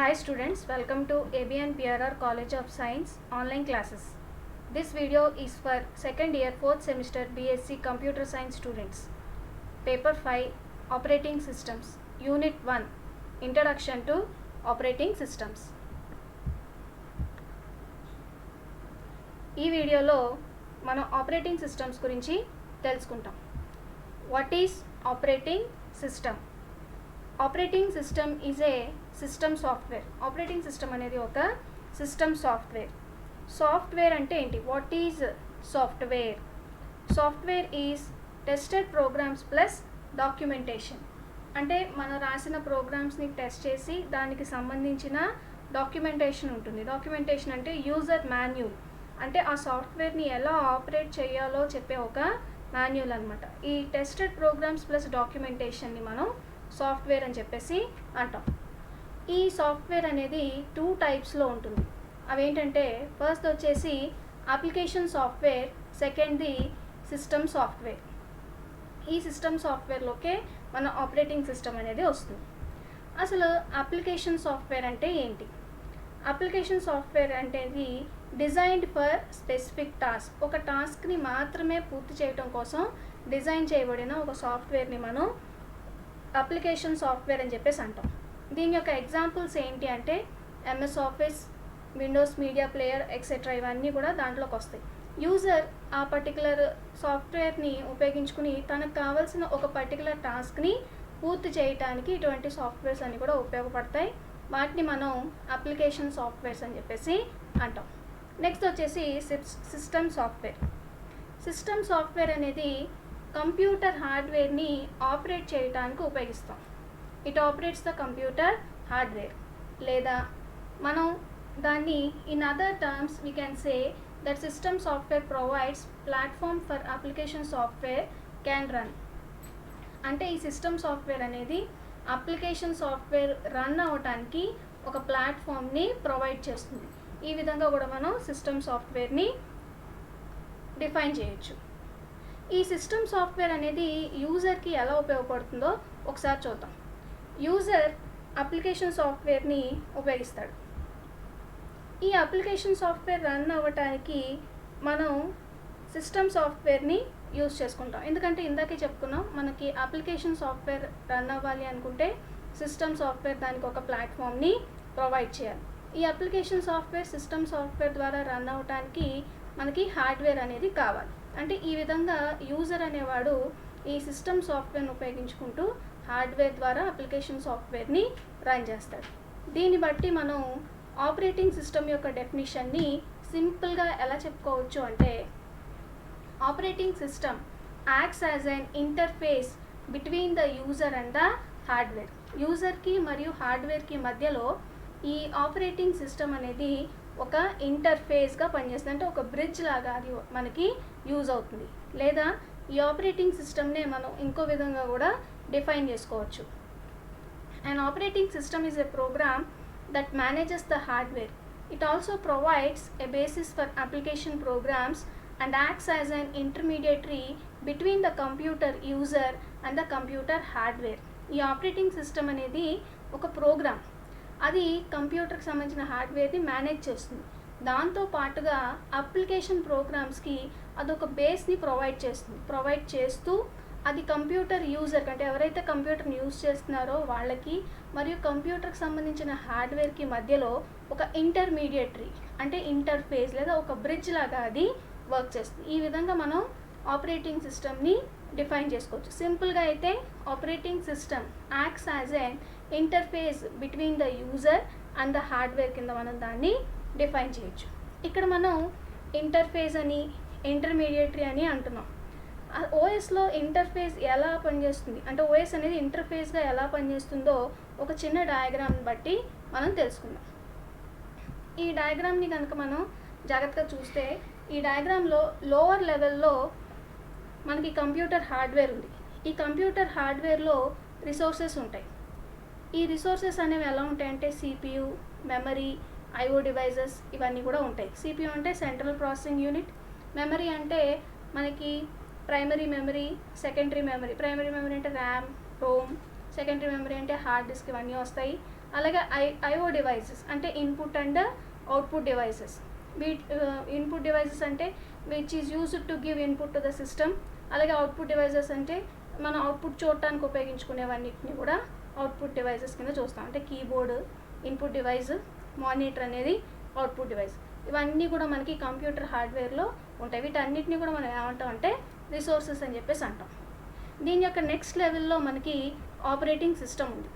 Hi students, welcome to ABN PRR College of Science online classes. This video is for second year 4th semester BSc Computer Science students. Paper 5 Operating Systems Unit 1 Introduction to Operating Systems. ఈ వీడియోలో మనం operating systems గురించి తెలుసుకుంటాం. What is operating system? Operating system is a system software. Operating system అనేది ఒక system software. Software అంటే ఏంటి? What is software? Software is tested programs plus documentation. అంటే మనం రాసిన ప్రోగ్రామ్స్ని టెస్ట్ చేసి దానికి సంబంధించిన డాక్యుమెంటేషన్ ఉంటుంది. డాక్యుమెంటేషన్ అంటే యూజర్ మాన్యువల్, అంటే ఆ సాఫ్ట్వేర్ని ఎలా ఆపరేట్ చేయాలో చెప్పే ఒక మాన్యువల్ అనమాట. ఈ టెస్టెడ్ ప్రోగ్రామ్స్ ప్లస్ డాక్యుమెంటేషన్ని మనం సాఫ్ట్వేర్ అని చెప్పేసి అంటాం. ఈ సాఫ్ట్వేర్ అనేది 2 టైప్స్లో ఉంటుంది. అవేంటంటే ఫస్ట్ వచ్చేసి అప్లికేషన్ సాఫ్ట్వేర్, సెకండ్ది సిస్టమ్ సాఫ్ట్వేర్. ఈ సిస్టమ్ సాఫ్ట్వేర్లోకే మన ఆపరేటింగ్ సిస్టమ్ అనేది వస్తుంది. అసలు అప్లికేషన్ సాఫ్ట్వేర్ అంటే ఏంటి? అప్లికేషన్ సాఫ్ట్వేర్ అనేది డిజైన్డ్ ఫర్ స్పెసిఫిక్ టాస్క్. ఒక టాస్క్ని మాత్రమే పూర్తి చేయడం కోసం డిజైన్ చేయబడిన ఒక సాఫ్ట్వేర్ని మనం అప్లికేషన్ సాఫ్ట్వేర్ అని చెప్పేసి అంటాం. దీని యొక్క ఎగ్జాంపుల్స్ ఏంటి అంటే MS office, Windows media player etcetera, ఇవన్నీ కూడా దాంట్లోకి వస్తాయి. యూజర్ ఆ పర్టికులర్ సాఫ్ట్వేర్ని ఉపయోగించుకుని తనకు కావాల్సిన ఒక పర్టికులర్ టాస్క్ని పూర్తి చేయడానికి ఇటువంటి సాఫ్ట్వేర్స్ అన్నీ కూడా ఉపయోగపడతాయి. వాటిని మనం అప్లికేషన్ సాఫ్ట్వేర్స్ అని చెప్పేసి అంటాం. నెక్స్ట్ వచ్చేసి సిస్టమ్ సాఫ్ట్వేర్. సిస్టమ్ సాఫ్ట్వేర్ అనేది కంప్యూటర్ హార్డ్వేర్ని ఆపరేట్ చేయడానికి ఉపయోగిస్తాం. It operates the computer hardware, లేదా మనం దాన్ని in other terms we can say that system software provides platform for application software can run. అంటే ఈ సిస్టమ్ సాఫ్ట్వేర్ అనేది అప్లికేషన్ సాఫ్ట్వేర్ రన్ అవ్వటానికి ఒక ప్లాట్ఫామ్ని ప్రొవైడ్ చేస్తుంది. ఈ విధంగా కూడా మనం సిస్టమ్ సాఫ్ట్వేర్ని డిఫైన్ చేయొచ్చు. ఈ సిస్టమ్ సాఫ్ట్వేర్ అనేది యూజర్కి ఎలా ఉపయోగపడుతుందో ఒకసారి చూద్దాం. యూజర్ అప్లికేషన్ సాఫ్ట్వేర్ని ఉపయోగిస్తాడు. ఈ అప్లికేషన్ సాఫ్ట్వేర్ రన్ అవ్వటానికి మనం సిస్టమ్ సాఫ్ట్వేర్ని యూజ్ చేసుకుంటాం. ఎందుకంటే ఇందాకే చెప్పుకున్నాం, మనకి అప్లికేషన్ సాఫ్ట్వేర్ రన్ అవ్వాలి అనుకుంటే సిస్టమ్ సాఫ్ట్వేర్ దానికి ఒక ప్లాట్ఫామ్ని ప్రొవైడ్ చేయాలి. ఈ అప్లికేషన్ సాఫ్ట్వేర్ సిస్టమ్ సాఫ్ట్వేర్ ద్వారా రన్ అవ్వటానికి మనకి హార్డ్వేర్ అనేది కావాలి. అంటే ఈ విధంగా యూజర్ అనేవాడు ఈ సిస్టమ్ సాఫ్ట్వేర్ని ఉపయోగించుకుంటూ హార్డ్వేర్ ద్వారా అప్లికేషన్ సాఫ్ట్వేర్ని రన్ చేస్తాడు. దీన్ని బట్టి మనం ఆపరేటింగ్ సిస్టమ్ యొక్క డెఫినిషన్ని సింపుల్గా ఎలా చెప్పుకోవచ్చు అంటే, operating system acts as an interface between the user and the hardware. యూజర్కి మరియు హార్డ్వేర్కి మధ్యలో ఈ ఆపరేటింగ్ సిస్టమ్ అనేది ఒక ఇంటర్ఫేస్గా పనిచేస్తుంది. అంటే ఒక బ్రిడ్జ్ లాగా అది మనకి యూజ్ అవుతుంది. లేదా ఈ ఆపరేటింగ్ సిస్టమ్నే మనం ఇంకో విధంగా కూడా డిఫైన్ చేసుకోవచ్చు. And operating system is a program that manages the hardware. It also provides a basis for application programs and acts as an intermediary between the computer user and the computer hardware. ఈ operating system అనేది ఒక programme, అది కంప్యూటర్కి సంబంధించిన హార్డ్వేర్ని manage చేస్తుంది. దాంతో పాటుగా application ప్రోగ్రామ్స్కి అదొక బేస్ని provide చేస్తూ అది కంప్యూటర్ యూజర్ అంటే ఎవరైతే కంప్యూటర్ని యూజ్ చేస్తున్నారో వాళ్ళకి మరియు కంప్యూటర్కి సంబంధించిన హార్డ్వేర్కి మధ్యలో ఒక ఇంటర్మీడియటరీ అంటే ఇంటర్ఫేస్ లేదా ఒక బ్రిడ్జ్ లాగా అది వర్క్ చేస్తుంది. ఈ విధంగా మనం ఆపరేటింగ్ సిస్టమ్ని డిఫైన్ చేసుకోవచ్చు. సింపుల్గా అయితే operating system acts as N interface between the user and the hardware కింద మనం దాన్ని డిఫైన్ చేయొచ్చు. ఇక్కడ మనం ఇంటర్ఫేస్ అని ఇంటర్మీడియటరీ అని అంటున్నాం. ఓఎస్లో ఇంటర్ఫేస్ ఎలా పనిచేస్తుంది అంటే ఓఎస్ అనేది ఇంటర్ఫేస్గా ఎలా పనిచేస్తుందో ఒక చిన్న డయాగ్రామ్ని బట్టి మనం తెలుసుకుందాం. ఈ డయాగ్రామ్ని కనుక మనం జాగ్రత్తగా చూస్తే ఈ డయాగ్రామ్లో లోవర్ లెవెల్లో మనకి కంప్యూటర్ హార్డ్వేర్ ఉంది. ఈ కంప్యూటర్ హార్డ్వేర్లో రిసోర్సెస్ ఉంటాయి. ఈ రిసోర్సెస్ అనేవి ఎలా ఉంటాయంటే సిపియు, మెమరీ, ఐఓ డివైజెస్ ఇవన్నీ కూడా ఉంటాయి. సిపియు అంటే సెంట్రల్ ప్రాసెసింగ్ యూనిట్, మెమరీ అంటే మనకి primary memory, secondary memory. Primary memory అంటే ర్యామ్, రోమ్, సెకండరీ మెమరీ అంటే హార్డ్ డిస్క్ ఇవన్నీ వస్తాయి. అలాగే ఐఓ డివైసెస్ అంటే input and output devices. Input devices అంటే which is used to give input to the system. అలాగే అవుట్పుట్ డివైసెస్ అంటే మనం అవుట్పుట్ చూడటానికి ఉపయోగించుకునేవన్నిటిని కూడా అవుట్పుట్ డివైసెస్ కింద చూస్తాం. అంటే కీబోర్డ్ ఇన్పుట్ డివైస్, మానిటర్ అనేది అవుట్పుట్ డివైస్. ఇవన్నీ కూడా మనకి కంప్యూటర్ హార్డ్వేర్లో ఉంటాయి. వీటన్నిటిని కూడా మనం ఏమంటాం అంటే రిసోర్సెస్ అని చెప్పేసి అంటాం. దీని యొక్క నెక్స్ట్ లెవెల్లో మనకి ఆపరేటింగ్ సిస్టమ్ ఉంది.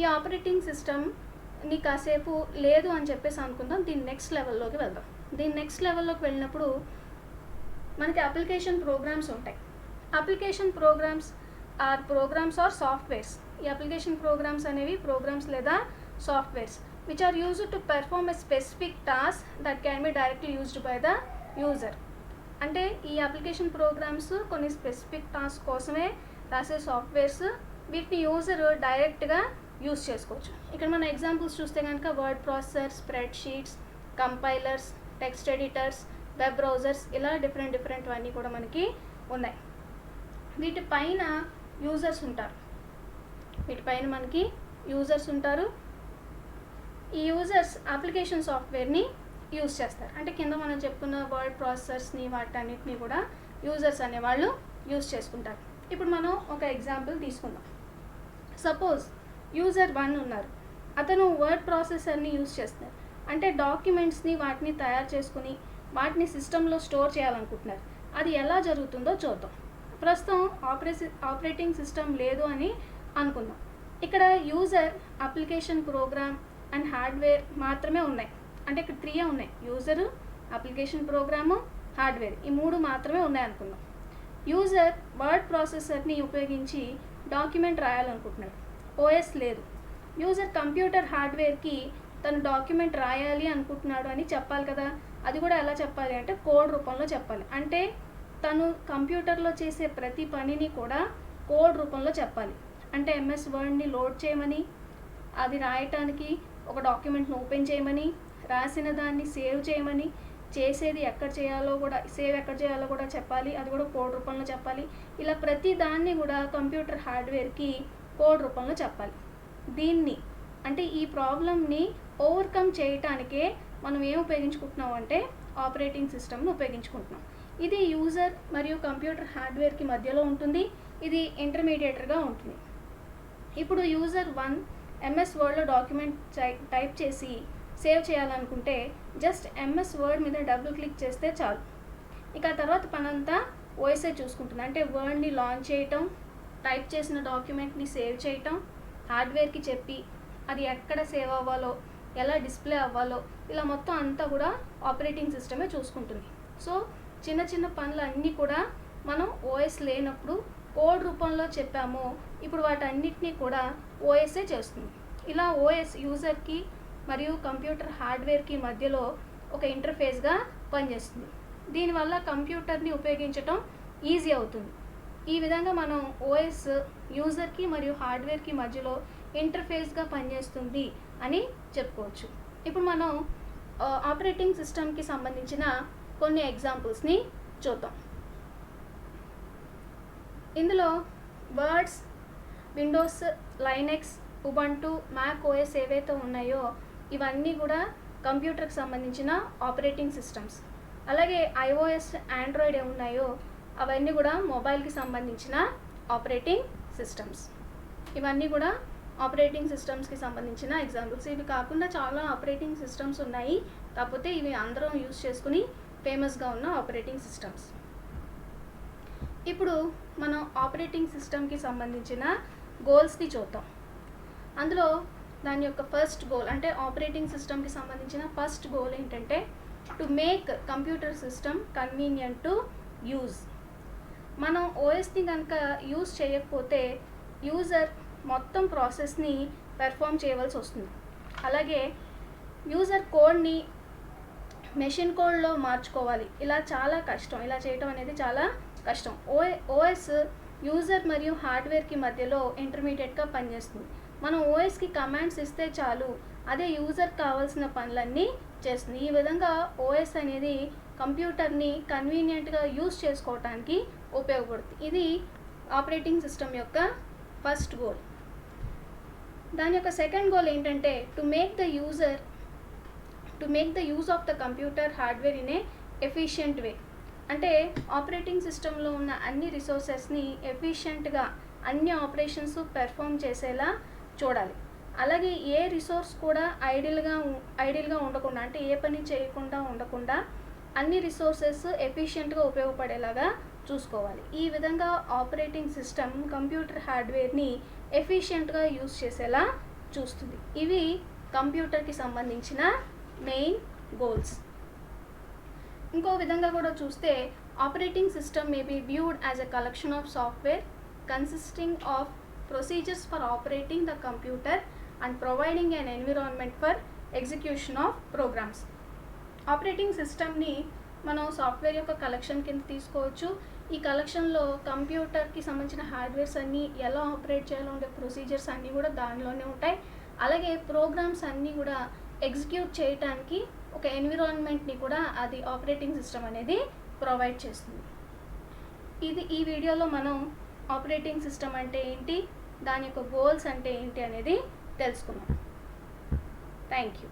ఈ ఆపరేటింగ్ సిస్టమ్ని కాసేపు లేదు అని చెప్పేసి అనుకుందాం. దీని నెక్స్ట్ లెవెల్లోకి వెళ్దాం. దీని నెక్స్ట్ లెవెల్లోకి వెళ్ళినప్పుడు మనకి అప్లికేషన్ ప్రోగ్రామ్స్ ఉంటాయి. Application programs are softwares. ఈ అప్లికేషన్ ప్రోగ్రామ్స్ అనేవి ప్రోగ్రామ్స్ లేదా softwares which are used to perform a specific task that can be directly used by the user. అంటే ఈ అప్లికేషన్ ప్రోగ్రామ్స్ కొన్ని స్పెసిఫిక్ టాస్క్ కోసమే రాసే సాఫ్ట్వేర్స్. వీటిని యూజర్ డైరెక్ట్గా యూజ్ చేసుకోవచ్చు. ఇక్కడ మన ఎగ్జాంపుల్స్ చూస్తే కనుక word processor, spread sheets, compilers, text editors, web browsers, ఇలా డిఫరెంట్ అన్నీ కూడా మనకి ఉన్నాయి. వీటిపైన యూజర్స్ ఉంటారు. వీటిపైన మనకి యూజర్స్ ఉంటారు. ఈ యూజర్స్ అప్లికేషన్ సాఫ్ట్వేర్ని యూజ్ చేస్తారు. అంటే కింద మనం చెప్పుకున్న వర్డ్ ప్రాసెసర్స్ని వాటన్నిటిని కూడా యూజర్స్ అనేవాళ్ళు యూజ్ చేసుకుంటారు. ఇప్పుడు మనం ఒక ఎగ్జాంపుల్ తీసుకుందాం. సపోజ్ యూజర్ 1 ఉన్నారు. అతను వర్డ్ ప్రాసెసర్ని యూజ్ చేస్తున్నారు. అంటే డాక్యుమెంట్స్ని వాటిని తయారు చేసుకుని వాటిని సిస్టంలో స్టోర్ చేయాలనుకుంటున్నారు. అది ఎలా జరుగుతుందో చూద్దాం. ప్రస్తుతం ఆపరేటింగ్ సిస్టమ్ లేదు అని అనుకుందాం. ఇక్కడ user, application program and hardware మాత్రమే ఉన్నాయి. అంటే ఇక్కడ 3 ఉన్నాయి. యూజరు, అప్లికేషన్ ప్రోగ్రాము, హార్డ్వేర్, ఈ 3 మాత్రమే ఉన్నాయి అనుకుందాం. యూజర్ వర్డ్ ప్రాసెసర్ని ఉపయోగించి డాక్యుమెంట్ రాయాలనుకుంటున్నాడు. ఓఎస్ లేదు. యూజర్ కంప్యూటర్ హార్డ్వేర్కి తను డాక్యుమెంట్ రాయాలి అనుకుంటున్నాడు అని చెప్పాలి కదా. అది కూడా ఎలా చెప్పాలి అంటే కోడ్ రూపంలో చెప్పాలి. అంటే తను కంప్యూటర్లో చేసే ప్రతి పనిని కూడా కోడ్ రూపంలో చెప్పాలి. అంటే ఎంఎస్ వర్డ్ని లోడ్ చేయమని, అది రాయటానికి ఒక డాక్యుమెంట్ను ఓపెన్ చేయమని, రాసిన దాన్ని సేవ్ చేయమని, చేసేది ఎక్కడ చేయాలో కూడా ఎక్కడ చేయాలో కూడా చెప్పాలి. అది కూడా కోడ్ రూపంలో చెప్పాలి. ఇలా ప్రతి దాన్ని కూడా కంప్యూటర్ హార్డ్వేర్కి కోడ్ రూపంలో చెప్పాలి. దీన్ని అంటే ఈ ప్రాబ్లమ్ని ఓవర్కమ్ చేయటానికే మనం ఏం ఉపయోగించుకుంటున్నాం అంటే ఆపరేటింగ్ సిస్టమ్ను ఉపయోగించుకుంటున్నాం. ఇది యూజర్ మరియు కంప్యూటర్ హార్డ్వేర్కి మధ్యలో ఉంటుంది. ఇది ఇంటర్మీడియేటర్గా ఉంటుంది. ఇప్పుడు యూజర్ 1 ఎంఎస్ వర్డ్లో డాక్యుమెంట్ టైప్ చేసి సేవ్ చేయాలనుకుంటే జస్ట్ ఎంఎస్ వర్డ్ మీద డబుల్ క్లిక్ చేస్తే చాలు. ఇక ఆ తర్వాత పనంతా ఓఎస్ఏ చూసుకుంటుంది. అంటే వర్డ్ని లాంచ్ చేయటం, టైప్ చేసిన డాక్యుమెంట్ని సేవ్ చేయటం, హార్డ్వేర్కి చెప్పి అది ఎక్కడ సేవ్ అవ్వాలో, ఎలా డిస్ప్లే అవ్వాలో, ఇలా మొత్తం అంతా కూడా ఆపరేటింగ్ సిస్టమే చూసుకుంటుంది. సో చిన్న చిన్న పనులు అన్నీ కూడా మనం ఓఎస్ లేనప్పుడు కోడ్ రూపంలో చెప్పాము. ఇప్పుడు వాటన్నిటినీ కూడా ఓఎస్ఏ చేస్తుంది. ఇలా ఓఎస్ యూజర్కి మరియు కంప్యూటర్ హార్డ్వేర్కి మధ్యలో ఒక ఇంటర్ఫేస్గా పనిచేస్తుంది. దీనివల్ల కంప్యూటర్ని ఉపయోగించటం ఈజీ అవుతుంది. ఈ విధంగా మనం ఓఎస్ యూజర్కి మరియు హార్డ్వేర్కి మధ్యలో ఇంటర్ఫేస్గా పనిచేస్తుంది అని చెప్పుకోవచ్చు. ఇప్పుడు మనం ఆపరేటింగ్ సిస్టమ్కి సంబంధించిన కొన్ని ఎగ్జాంపుల్స్ని చూద్దాం. ఇందులో Words, Windows, Linux, Ubuntu, Mac OS ఏవైతే ఉన్నాయో ఇవన్నీ కూడా కంప్యూటర్కి సంబంధించిన ఆపరేటింగ్ సిస్టమ్స్. అలాగే ఐఓఎస్, ఆండ్రాయిడ్ ఏమున్నాయో అవన్నీ కూడా మొబైల్కి సంబంధించిన ఆపరేటింగ్ సిస్టమ్స్. ఇవన్నీ కూడా ఆపరేటింగ్ సిస్టమ్స్కి సంబంధించిన ఎగ్జాంపుల్స్. ఇవి కాకుండా చాలా ఆపరేటింగ్ సిస్టమ్స్ ఉన్నాయి. కాకపోతే ఇవి అందరం యూజ్ చేసుకుని ఫేమస్గా ఉన్న ఆపరేటింగ్ సిస్టమ్స్. ఇప్పుడు మనం ఆపరేటింగ్ సిస్టమ్కి సంబంధించిన గోల్స్ని చూద్దాం. అందులో దాని యొక్క ఫస్ట్ గోల్ అంటే ఆపరేటింగ్ సిస్టమ్కి సంబంధించిన ఫస్ట్ గోల్ ఏంటంటే to make computer system convenient to use. మనం ఓఎస్ని కనుక యూజ్ చేయకపోతే యూజర్ మొత్తం ప్రాసెస్ని పెర్ఫామ్ చేయవలసి వస్తుంది. అలాగే యూజర్ కోడ్ని మెషిన్ కోడ్లో మార్చుకోవాలి. ఇలా చాలా కష్టం. ఇలా చేయటం అనేది చాలా కష్టం. ఓఎస్ యూజర్ మరియు హార్డ్వేర్కి మధ్యలో ఇంటర్మీడియట్గా పనిచేస్తుంది. మనం ఓఎస్కి కమాండ్స్ ఇస్తే చాలు, అదే యూజర్కి కావాల్సిన పనులన్నీ చేస్తుంది. ఈ విధంగా ఓఎస్ అనేది కంప్యూటర్ని కన్వీనియంట్గా యూజ్ చేసుకోవటానికి ఉపయోగపడుతుంది. ఇది ఆపరేటింగ్ సిస్టమ్ యొక్క ఫస్ట్ గోల్. దాని యొక్క సెకండ్ గోల్ ఏంటంటే to make the use of the computer hardware in a efficient way. అంటే ఆపరేటింగ్ సిస్టంలో ఉన్న అన్ని రిసోర్సెస్ని ఎఫిషియెంట్గా అన్ని ఆపరేషన్స్ పెర్ఫామ్ చేసేలా చూడాలి. అలాగే ఏ రిసోర్స్ కూడా ఐడియల్గా ఉండకుండా, అంటే ఏ పని చేయకుండా ఉండకుండా అన్ని రిసోర్సెస్ ఎఫిషియెంట్గా ఉపయోగపడేలాగా చూసుకోవాలి. ఈ విధంగా ఆపరేటింగ్ సిస్టమ్ కంప్యూటర్ హార్డ్వేర్ని ఎఫిషియెంట్గా యూజ్ చేసేలా చూస్తుంది. ఇవి కంప్యూటర్కి సంబంధించిన మెయిన్ గోల్స్. ఇంకో విధంగా కూడా చూస్తే operating system may be viewed as a collection of software consisting of procedures for operating the computer and providing an environment for execution of programs. Operating సిస్టమ్ని మనం సాఫ్ట్వేర్ యొక్క కలెక్షన్ కింద తీసుకోవచ్చు. ఈ కలెక్షన్లో కంప్యూటర్కి సంబంధించిన హార్డ్వేర్స్ అన్నీ ఎలా ఆపరేట్ చేయాలో ఉండే ప్రొసీజర్స్ అన్నీ కూడా దానిలోనే ఉంటాయి. అలాగే ప్రోగ్రామ్స్ అన్నీ కూడా ఎగ్జిక్యూట్ చేయడానికి ఒక ఎన్విరాన్మెంట్ని కూడా అది ఆపరేటింగ్ సిస్టమ్ అనేది ప్రొవైడ్ చేస్తుంది. ఈ వీడియోలో మనం ఆపరేటింగ్ సిస్టమ్ అంటే ఏంటి, దాని యొక్క గోల్స్ అంటే ఏంటి అనేది తెలుసుకున్నాం. Thank you.